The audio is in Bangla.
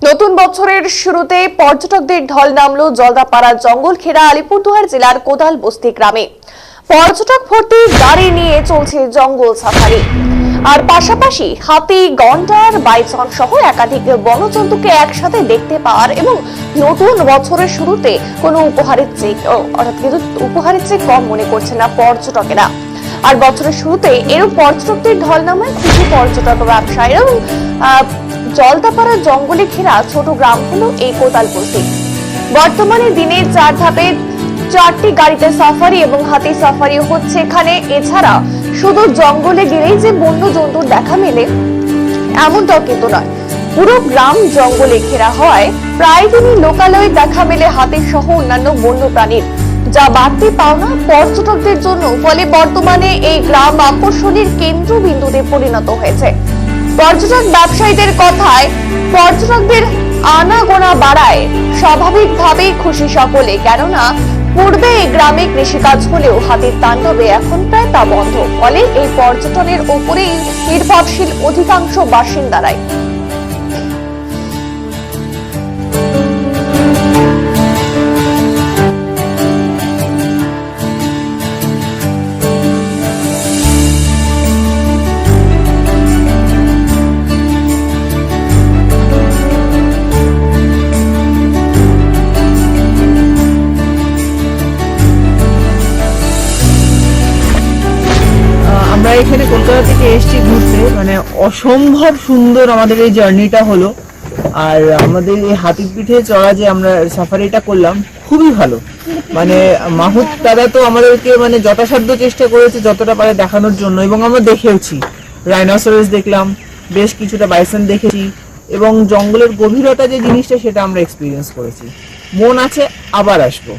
নতুন বছরের শুরুতে পর্যটকদের ঢল নামলো জলদাপাড়া জঙ্গল ঘেরা আলিপুরদুয়ার জেলার কোদাল বস্তি গ্রামে। পর্যটক ভর্তি গাড়ি নিয়ে চলছে জঙ্গল সাফারি, আর পাশাপাশি হাতি, গন্ডার, বাইসন সহ একাধিক বনজন্তুকে একসাথে দেখতে পাওয়ার এবং নতুন বছরের শুরুতে কোনো উপহারের চেয়ে কম মনে করছে না পর্যটকেরা। আর বছরের শুরুতে এরূপ পর্যটকদের ঢল নামায় খুশি পর্যটক ব্যবসায়ীরা। এবং জলদাপাড়া জঙ্গলে ঘেরা ছোট গ্রাম হলো এই কোদাল বস্তি। বর্তমানে দিনে 4 ধাপে 4টি গাড়িতে সাফারি এবং হাতি সাফারি হচ্ছে এখানে। এছাড়া শুধু জঙ্গলে গেলেই যে বন্য জন্তুর দেখা মেলে এমনটাও কিন্তু নয়, পুরো গ্রাম জঙ্গলে ঘেরা হয়। প্রায় দিনই লোকালয়ে দেখা মেলে হাতি সহ অন্যান্য বন্য প্রাণীর, যা বাড়তি পাওনা পর্যটকদের জন্য। ফলে বর্তমানে এই গ্রাম আকর্ষণের কেন্দ্রবিন্দুতে পরিণত হয়েছে। পর্যটক ব্যবসায়ীদের কথায় পর্যটকদের আনাগোনা বাড়ায় স্বাভাবিকভাবেই খুশি সকলে, কেননা পূর্বে এই গ্রামে কৃষিকাজ হলেও হাতির তাণ্ডবে এখন প্রায় তা বন্ধ। ফলে এই পর্যটনের উপরেই নির্ভরশীল অধিকাংশ বাসিন্দারাই। আমরা এখানে কলকাতা থেকে এসেছি ঘুরতে, মানে অসম্ভব সুন্দর আমাদের এই জার্নিটা হলো। আর আমাদের এই হাতির পিঠে চড়া যে আমরা সাফারিটা করলাম খুবই ভালো। মানে মাহুত দাদা তো আমাদেরকে মানে যথাসাধ্য চেষ্টা করেছে যতটা পারে দেখানোর জন্য, এবং আমরা দেখেওছি। রাইনোসরাস দেখলাম, বেশ কিছুটা বাইসন দেখেছি, এবং জঙ্গলের গভীরতা যে জিনিসটা সেটা আমরা এক্সপিরিয়েন্স করেছি। মন আছে আবার আসবো।